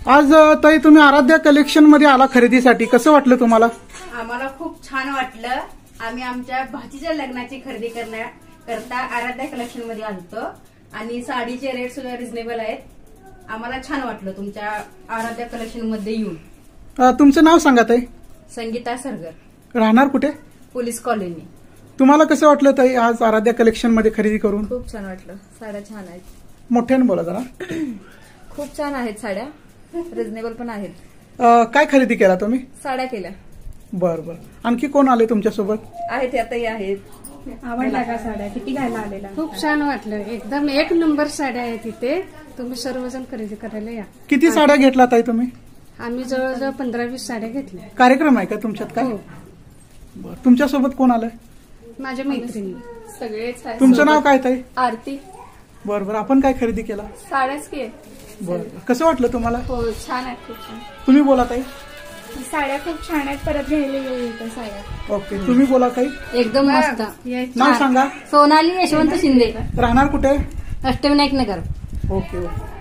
आज ताई तुम्ही आराध्या कलेक्शन मध्ये आला खरेदीसाठी, कसं वाटलं तुम्हाला? आम्हाला खूप छान वाटलं. आम्ही आमच्या भाचीच्या लग्नाची खरेदी करता आराध्या कलेक्शन मध्ये आलतो आणि साडीचे रेट सुद्धा रिझनेबल आहेत. आम्हाला छान वाटलं तुमच्या आराध्या कलेक्शन मध्ये येऊन. तुमचं नाव सांगा ताई. संगीता सरगर, राहणार कुठे? Police colony. तुम्हाला कसं वाटलं ताई आज आराध्या कलेक्शन मध्ये खरेदी करून? खूप छान वाटलं. साड्या छान आहेत. मोठ्याने बोला जरा. खूप छान आहेत साड्या, रिझनेबल पण आहेत. काय खरेदी केला तुम्ही? साड्या केल्या. बर बर. आणखी कोण आले तुमच्यासोबत? आहेत आताही आहेत. आवडल्या का साड्या? किती घ्यायला आलेला? खूप छान वाटलं. एकदम एक नंबर साड्या आहेत इथे. तुम्ही सर्वजण खरेदी करायला या. किती साड्या घेतला ताई तुम्ही? आम्ही जवळजवळ 15-20 साड्या घेतल्या. कार्यक्रम आहे का तुमच्यात काय? हो. बर. तुमच्यासोबत कोण आलंय? माझ्या मैत्रिणी. सगळेच आहेत. तुमचं नाव काय ताई? आरती. बर बर. आपण काय खरेदी केला? साड्याच की. बर. कसं वाटलं तुम्हाला? हो छान आहेत. खूप छान. तुम्ही बोला ताई. साड्या खूप छान आहेत. परत घ्यायला येऊ इथं साड्या. ओके. तुम्ही बोला काही. एकदम मस्त. नाव सांगा. सोनाली यशवंत शिंदे, राहणार कुठे? अष्टविनायक नगर. Okay okay.